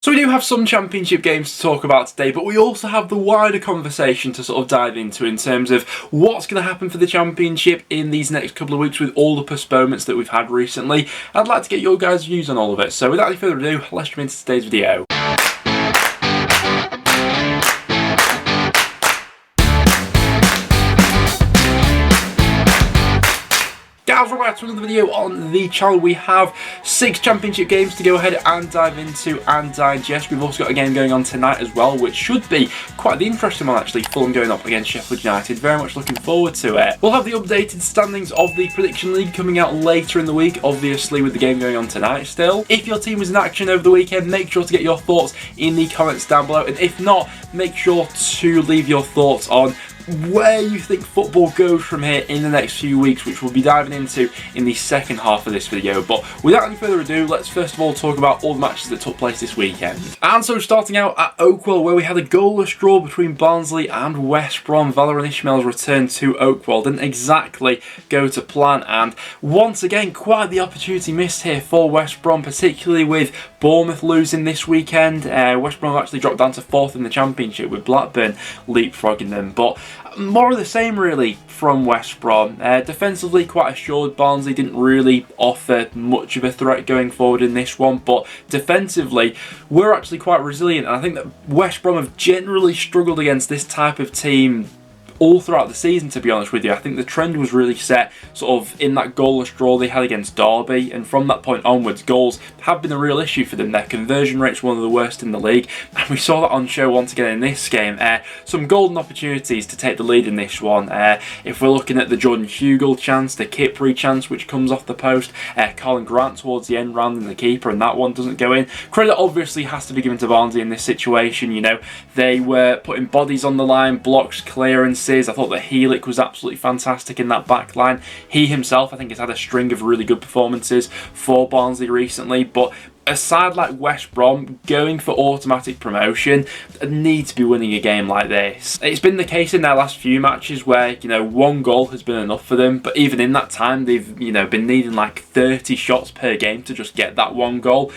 So we do have some championship games to talk about today, but we also have the wider conversation to sort of dive into in terms of what's going to happen for the championship in these next couple of weeks with all the postponements that we've had recently. I'd like to get your guys' views on all of it. So without any further ado, let's jump into today's video. Guys, welcome back to another video on the channel. We have 6 championship games to go ahead and dive into and digest. We've also got a game going on tonight as well, which should be quite the interesting one actually. Fulham going up against Sheffield United. Very much looking forward to it. We'll have the updated standings of the Prediction League coming out later in the week, obviously with the game going on tonight still. If your team was in action over the weekend, make sure to get your thoughts in the comments down below. And if not, make sure to leave your thoughts on where you think football goes from here in the next few weeks, which we'll be diving into in the second half of this video. But without any further ado, let's first of all talk about all the matches that took place this weekend. And so starting out at Oakwell, where we had a goalless draw between Barnsley and West Brom. Valérien Ismaël's return to Oakwell didn't exactly go to plan, and once again quite the opportunity missed here for West Brom, particularly with Bournemouth losing this weekend. West Brom actually dropped down to 4th in the championship with Blackburn leapfrogging them, but more of the same really from West Brom. Defensively quite assured. Barnsley didn't really offer much of a threat going forward in this one, but defensively we're actually quite resilient, and I think that West Brom have generally struggled against this type of team all throughout the season, to be honest with you. I think the trend was really set sort of in that goalless draw they had against Derby, and from that point onwards goals have been a real issue for them. Their conversion rate's one of the worst in the league, and we saw that on show once again in this game. Some golden opportunities to take the lead in this one. If we're looking at the Jordan Hugill chance, the Kipri chance which comes off the post, Colin Grant towards the end rounding the keeper, and that one doesn't go in. Credit obviously has to be given to Barnsley in this situation. You know, they were putting bodies on the line, blocks, clearances. I thought that Helik was absolutely fantastic in that back line. He himself, I think, has had a string of really good performances for Barnsley recently, but a side like West Brom, going for automatic promotion, need to be winning a game like this. It's been the case in their last few matches where, you know, one goal has been enough for them, but even in that time they've, you know, been needing like 30 shots per game to just get that one goal.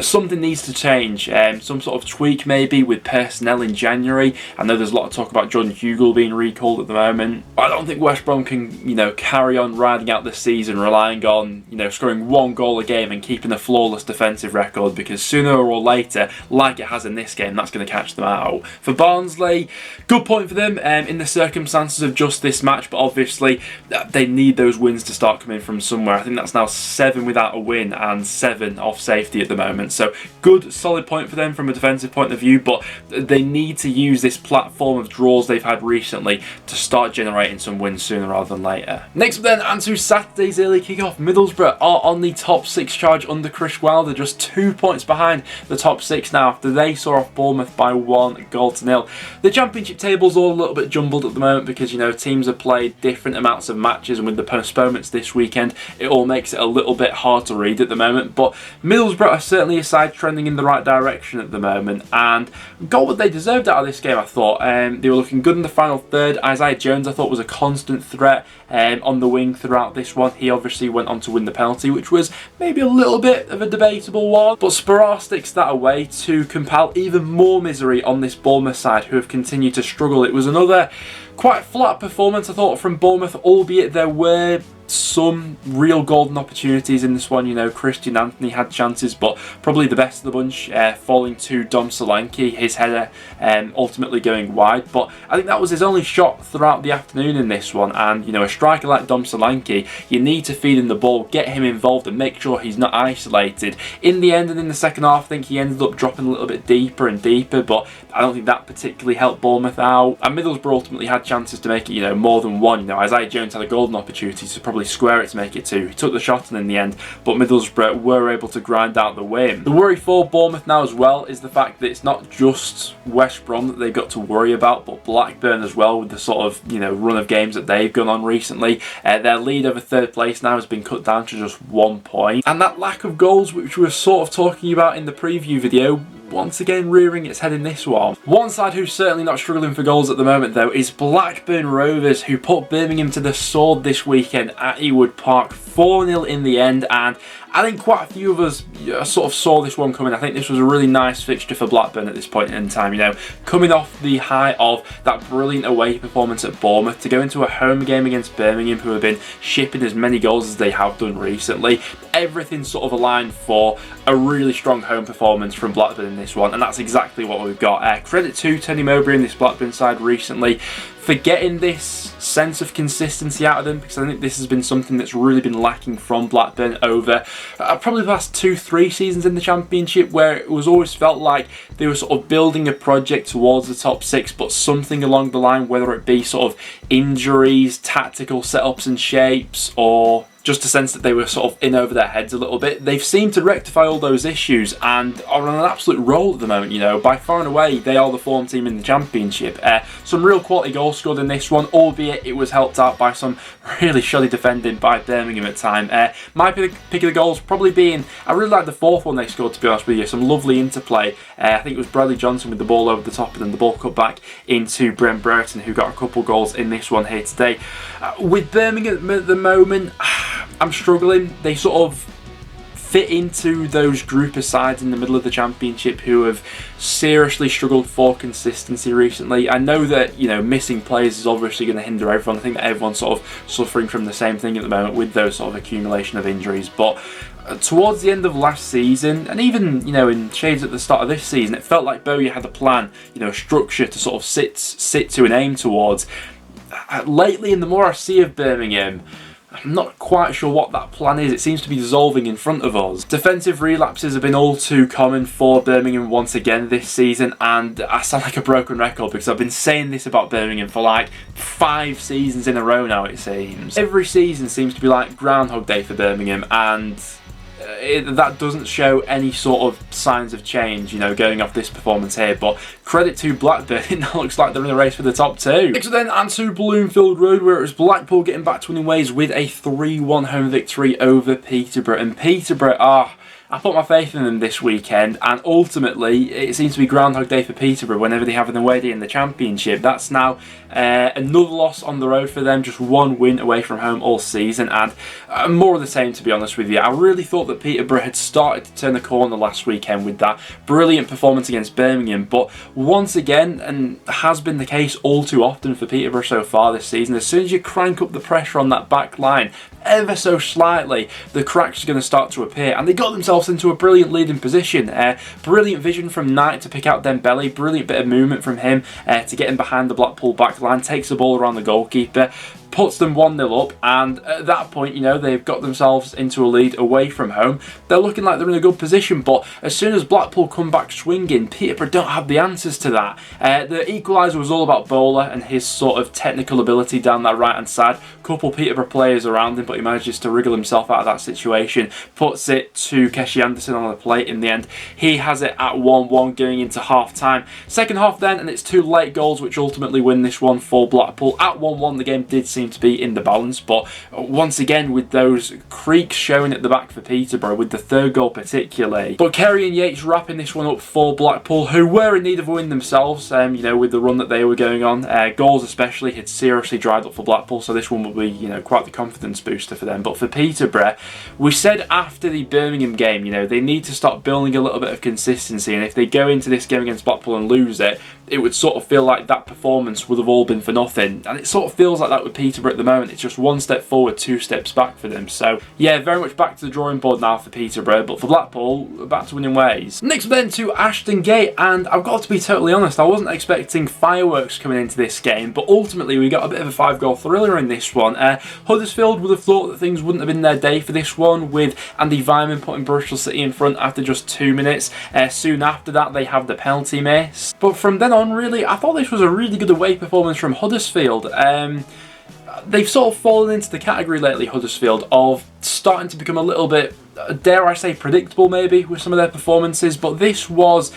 Something needs to change. Some sort of tweak maybe with personnel in January. I know there's a lot of talk about Jordan Hugill being recalled at the moment. I don't think West Brom can, you know, carry on riding out the season relying on, you know, scoring one goal a game and keeping a flawless defensive record, because sooner or later, like it has in this game, that's going to catch them out. For Barnsley, good point for them in the circumstances of just this match, but obviously they need those wins to start coming from somewhere. I think that's now 7 without a win and 7 off safety at the moment, so good solid point for them from a defensive point of view, but they need to use this platform of draws they've had recently to start generating some wins sooner rather than later. Next up then, and to Saturday's early kickoff, Middlesbrough are on the top 6 charge under Chris Wilder, just 2 points behind the top 6 now after they saw off Bournemouth by 1-0. The championship table's all a little bit jumbled at the moment because, you know, teams have played different amounts of matches, and with the postponements this weekend it all makes it a little bit hard to read at the moment, but Middlesbrough are certainly a side trending in the right direction at the moment and got what they deserved out of this game. I thought they were looking good in the final third. Isaiah Jones I thought was a constant threat on the wing throughout this one. He obviously went on to win the penalty, which was maybe a little bit of a debatable one, but Sparrow sticks that away to compile even more misery on this Bournemouth side, who have continued to struggle. It was another quite flat performance I thought from Bournemouth, albeit there were some real golden opportunities in this one. You know, Christian Anthony had chances, but probably the best of the bunch falling to Dom Solanke, his header ultimately going wide, but I think that was his only shot throughout the afternoon in this one. And, you know, a striker like Dom Solanke, you need to feed him the ball, get him involved and make sure he's not isolated. In the end and in the second half, I think he ended up dropping a little bit deeper and deeper, but I don't think that particularly helped Bournemouth out. And Middlesbrough ultimately had chances to make it, you know, more than one. You know, Isaiah Jones had a golden opportunity to probably square it to make it 2. He took the shot and in the end, but Middlesbrough were able to grind out the win. The worry for Bournemouth now as well is the fact that it's not just West Brom that they've got to worry about, but Blackburn as well, with the sort of, you know, run of games that they've gone on recently. Their lead over 3rd place now has been cut down to just 1 point, and that lack of goals, which we were sort of talking about in the preview video, once again rearing its head in this one. One side who's certainly not struggling for goals at the moment though is Blackburn Rovers, who put Birmingham to the sword this weekend at Ewood Park 4-0 in the end, and I think quite a few of us sort of saw this one coming. I think this was a really nice fixture for Blackburn at this point in time, you know, coming off the high of that brilliant away performance at Bournemouth to go into a home game against Birmingham, who have been shipping as many goals as they have done recently. Everything sort of aligned for a really strong home performance from Blackburn in this one, and that's exactly what we've got. Credit to Tony Mowbray in this Blackburn side recently for getting this sense of consistency out of them, because I think this has been something that's really been lacking from Blackburn over probably the last 2-3 seasons in the Championship, where it was always felt like they were sort of building a project towards the top 6, but something along the line, whether it be sort of injuries, tactical setups and shapes, or just a sense that they were sort of in over their heads a little bit. They've seemed to rectify all those issues and are on an absolute roll at the moment, you know. By far and away, they are the form team in the Championship. Some real quality goals scored in this one, albeit it was helped out by some really shoddy defending by Birmingham at time. My pick of the goals probably being, I really like the fourth one they scored, to be honest with you. Some lovely interplay. I think it was Bradley Johnson with the ball over the top, and then the ball cut back into Brent Brereton, who got a couple goals in this one here today. With Birmingham at the moment, I'm struggling. They sort of fit into those group of sides in the middle of the Championship who have seriously struggled for consistency recently. I know that, you know, missing players is obviously going to hinder everyone. I think that everyone's sort of suffering from the same thing at the moment with those sort of accumulation of injuries. But towards the end of last season, and even, you know, in shades at the start of this season, it felt like Bowyer had a plan, you know, structure to sort of sit to and aim towards. Lately, and the more I see of Birmingham, I'm not quite sure what that plan is. It seems to be dissolving in front of us. Defensive relapses have been all too common for Birmingham once again this season, and I sound like a broken record because I've been saying this about Birmingham for like 5 seasons in a row now, it seems. Every season seems to be like Groundhog Day for Birmingham, and that doesn't show any sort of signs of change, you know, going off this performance here. But credit to Blackburn, it now looks like they're in a race for the top 2. Next then, and to Bloomfield Road, where it was Blackpool getting back to winning ways with a 3-1 home victory over Peterborough. And Peterborough, I put my faith in them this weekend, and ultimately it seems to be Groundhog Day for Peterborough whenever they have an away day in the Championship. That's now another loss on the road for them, just 1 win away from home all season, and more of the same, to be honest with you. I really thought that Peterborough had started to turn the corner last weekend with that brilliant performance against Birmingham, but once again, and has been the case all too often for Peterborough so far this season, as soon as you crank up the pressure on that back line ever so slightly, the cracks are going to start to appear, and they got themselves into a brilliant leading position. Brilliant vision from Knight to pick out Dembele, brilliant bit of movement from him to get him behind the Blackpool back line, takes the ball around the goalkeeper, puts them 1-0 up, and at that point, you know, they've got themselves into a lead away from home. They're looking like they're in a good position, but as soon as Blackpool come back swinging, Peterborough don't have the answers to that. The equaliser was all about Bowler and his sort of technical ability down that right hand side. Couple Peterborough players around him, but he manages to wriggle himself out of that situation, puts it to Keshi Anderson on the plate in the end. He has it at 1-1 going into half time. Second half then, and it's 2 late goals which ultimately win this one for Blackpool. At 1-1 the game did seem to be in the balance, but once again with those creaks showing at the back for Peterborough, with the 3rd goal particularly. But Kerry and Yates wrapping this one up for Blackpool, who were in need of a win themselves, you know, with the run that they were going on. Goals especially had seriously dried up for Blackpool, so this one will be, you know, quite the confidence booster for them. But for Peterborough, we said after the Birmingham game, you know, they need to start building a little bit of consistency, and if they go into this game against Blackpool and lose it, it would sort of feel like that performance would have all been for nothing. And it sort of feels like that with Peterborough at the moment. It's just 1 step forward, 2 steps back for them. So yeah, very much back to the drawing board now for Peterborough, but for Blackpool, back to winning ways. Next then to Ashton Gate, and I've got to be totally honest, I wasn't expecting fireworks coming into this game, but ultimately we got a bit of a 5-goal thriller in this one. Huddersfield would have thought that things wouldn't have been their day for this one, with Andy Vyman putting Bristol City in front after just 2 minutes. Soon after that they have the penalty miss, but from then on, really, I thought this was a really good away performance from Huddersfield. They've sort of fallen into the category lately, Huddersfield, of starting to become a little bit, dare I say, predictable maybe with some of their performances, but this was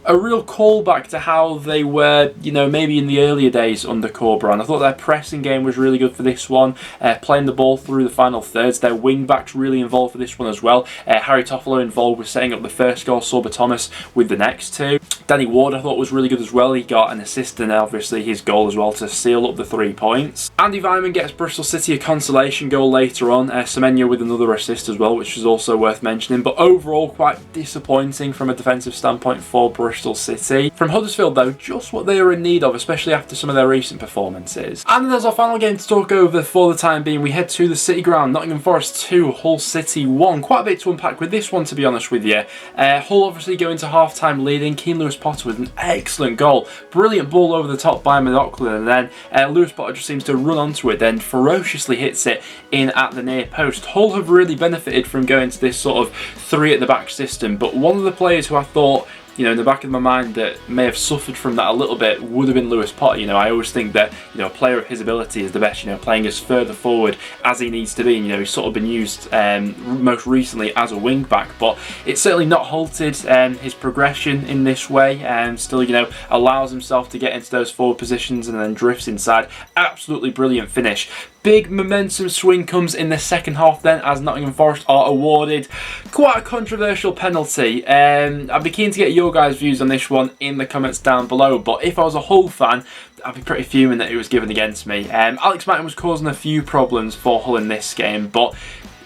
a real callback to how they were, you know, maybe in the earlier days under Corberan. I thought their pressing game was really good for this one, playing the ball through the final thirds. Their wing backs really involved for this one as well. Harry Toffolo involved with setting up the first goal, Sorba Thomas with the next two. Danny Ward I thought was really good as well. He got an assist and obviously his goal as well to seal up the 3 points. Andy Vyman gets Bristol City a consolation goal later on. Semenyo with another assist as well, which is also worth mentioning. But overall quite disappointing from a defensive standpoint for Bristol City. From Huddersfield though, just what they were in need of, especially after some of their recent performances. And then there's our final game to talk over for the time being. We head to the City Ground. Nottingham Forest 2, Hull City 1. Quite a bit to unpack with this one, to be honest with you. Hull obviously going to half-time leading. Keane Lewis Potter with an excellent goal. Brilliant ball over the top by McLaughlin, and then Lewis Potter just seems to run onto it, then ferociously hits it in at the near post. Hull have really benefited from going to this sort of 3 at the back system, but one of the players who I thought, you know, in the back of my mind that may have suffered from that a little bit would have been Lewis Potter. You know, I always think that, you know, a player of his ability is the best, you know, playing as further forward as he needs to be. And, you know, he's sort of been used most recently as a wing back, but it's certainly not halted his progression in this way, and still, you know, allows himself to get into those forward positions and then drifts inside. Absolutely brilliant finish. Big momentum swing comes in the second half then, as Nottingham Forest are awarded quite a controversial penalty. I'd be keen to get your guys' views on this one in the comments down below, but if I was a Hull fan, I'd be pretty fuming that it was given against me. Alex Martin was causing a few problems for Hull in this game, but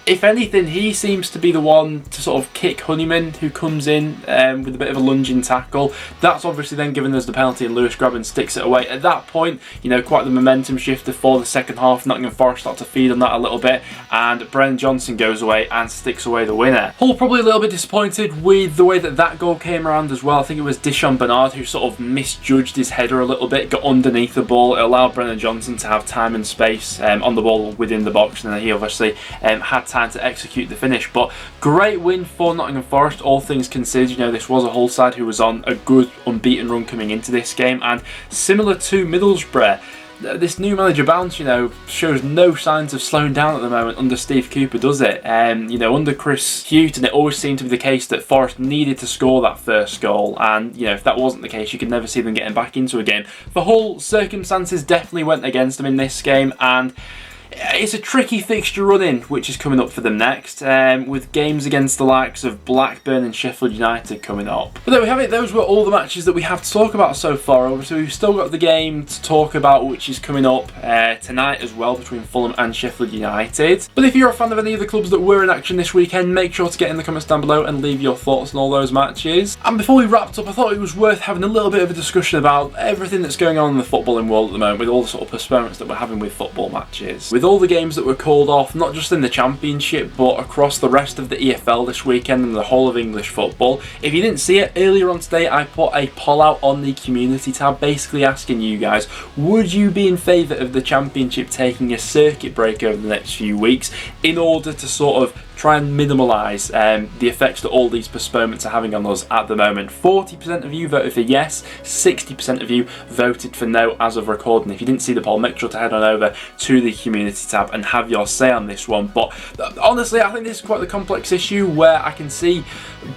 if anything, he seems to be the one to sort of kick Honeyman, who comes in with a bit of a lunging tackle. That's obviously then given us the penalty, and Lewis Grabban sticks it away. At that point, you know, quite the momentum shifter for the second half. Nottingham Forest start to feed on that a little bit, and Brennan Johnson goes away and sticks away the winner. Hull probably a little bit disappointed with the way that that goal came around as well. I think it was Dishon Bernard who sort of misjudged his header a little bit, got underneath the ball. It allowed Brennan Johnson to have time and space on the ball within the box, and then he obviously had time to execute the finish. But great win for Nottingham Forest, all things considered. You know, this was a Hull side who was on a good unbeaten run coming into this game, and similar to Middlesbrough, this new manager Bounce, you know, shows no signs of slowing down at the moment under Steve Cooper, does it? You know, under Chris Hughton, it always seemed to be the case that Forest needed to score that first goal, and, you know, if that wasn't the case, you could never see them getting back into a game. For Hull, circumstances definitely went against them in this game, and it's a tricky fixture run-in which is coming up for them next, with games against the likes of Blackburn and Sheffield United coming up. But there we have it, those were all the matches that we have to talk about so far. Obviously we've still got the game to talk about which is coming up tonight as well, between Fulham and Sheffield United. But if you're a fan of any of the clubs that were in action this weekend, make sure to get in the comments down below and leave your thoughts on all those matches. And before we wrapped up, I thought it was worth having a little bit of a discussion about everything that's going on in the footballing world at the moment, with all the sort of postponements that we're having with football matches. With all the games that were called off, not just in the Championship but across the rest of the EFL this weekend and the whole of English football. If you didn't see it, earlier on today I put a poll out on the community tab basically asking you guys, would you be in favour of the Championship taking a circuit break over the next few weeks in order to sort of try and minimise the effects that all these postponements are having on us at the moment. 40% of you voted for yes, 60% of you voted for no as of recording. If you didn't see the poll, make sure to head on over to the community tab and have your say on this one. But honestly, I think this is quite the complex issue where I can see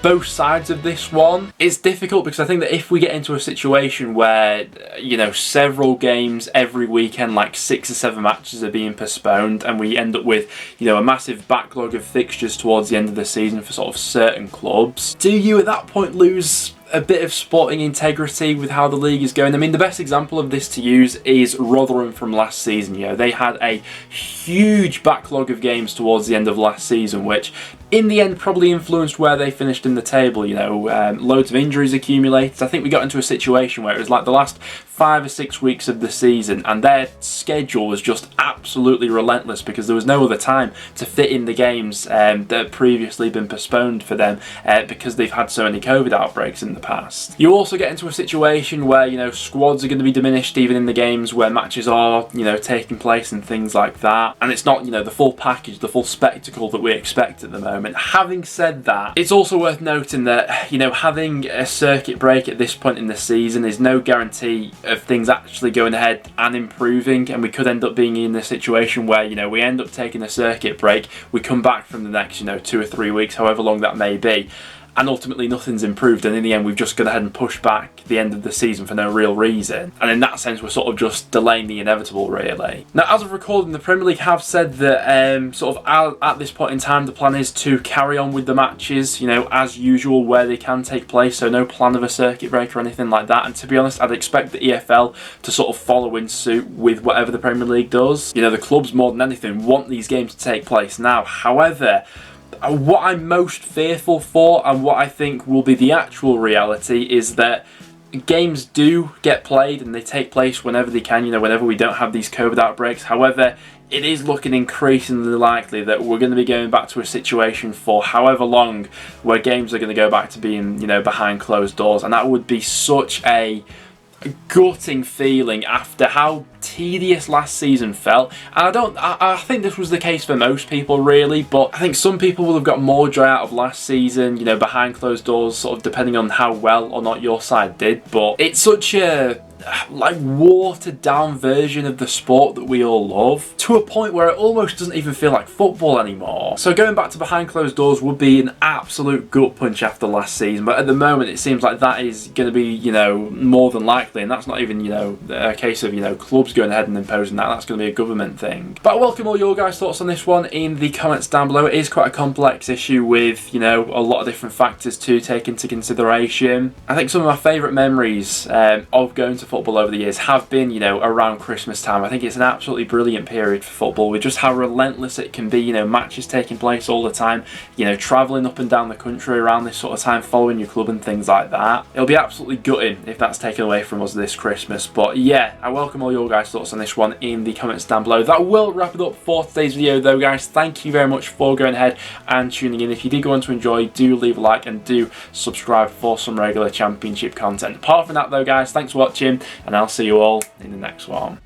both sides of this one. It's difficult because I think that if we get into a situation where, you know, several games every weekend, like 6 or 7 matches are being postponed, and we end up with, you know, a massive backlog of fixtures towards the end of the season for sort of certain clubs, do you at that point lose a bit of sporting integrity with how the league is going? I mean, the best example of this to use is Rotherham from last season. You know, they had a huge backlog of games towards the end of last season, which in the end probably influenced where they finished in the table. You know, loads of injuries accumulated. I think we got into a situation where it was like the last 5 or 6 weeks of the season and their schedule was just absolutely relentless because there was no other time to fit in the games that had previously been postponed for them because they've had so many COVID outbreaks in the past. You also get into a situation where, you know, squads are going to be diminished even in the games where matches are, you know, taking place and things like that, and it's not, you know, the full package, the full spectacle that we expect at the moment. Having said that, it's also worth noting that, you know, having a circuit break at this point in the season is no guarantee of things actually going ahead and improving, and we could end up being in a situation where, you know, we end up taking a circuit break, we come back from the next, you know, 2 or 3 weeks, however long that may be, and ultimately nothing's improved, and in the end we've just gone ahead and pushed back the end of the season for no real reason. And in that sense we're sort of just delaying the inevitable, really. Now, as of recording, the Premier League have said that sort of at this point in time the plan is to carry on with the matches, you know, as usual where they can take place, so no plan of a circuit break or anything like that. And to be honest, I'd expect the EFL to sort of follow in suit with whatever the Premier League does. You know, the clubs more than anything want these games to take place now. However, what I'm most fearful for, and what I think will be the actual reality, is that games do get played and they take place whenever they can, you know, whenever we don't have these COVID outbreaks. However, it is looking increasingly likely that we're going to be going back to a situation for however long where games are going to go back to being, you know, behind closed doors. And that would be such a gutting feeling after how tedious last season felt. And I think this was the case for most people, really, but I think some people will have got more joy out of last season, you know, behind closed doors, sort of depending on how well or not your side did. But it's such a like watered down version of the sport that we all love, to a point where it almost doesn't even feel like football anymore. So going back to behind closed doors would be an absolute gut punch after last season, but at the moment it seems like that is going to be, you know, more than likely, and that's not even, you know, a case of, you know, clubs going ahead and imposing that. That's going to be a government thing. But I welcome all your guys' thoughts on this one in the comments down below. It is quite a complex issue with, you know, a lot of different factors to take into consideration. I think some of my favourite memories of going to football over the years have been, you know, around Christmas time. I think it's an absolutely brilliant period for football, with just how relentless it can be, you know, matches taking place all the time, you know, travelling up and down the country around this sort of time, following your club and things like that. It'll be absolutely gutting if that's taken away from us this Christmas. But yeah, I welcome all your guys' thoughts on this one in the comments down below. That will wrap it up for today's video though, guys. Thank you very much for going ahead and tuning in. If you did go on to enjoy, do leave a like and do subscribe for some regular Championship content. Apart from that though, guys, thanks for watching, and I'll see you all in the next one.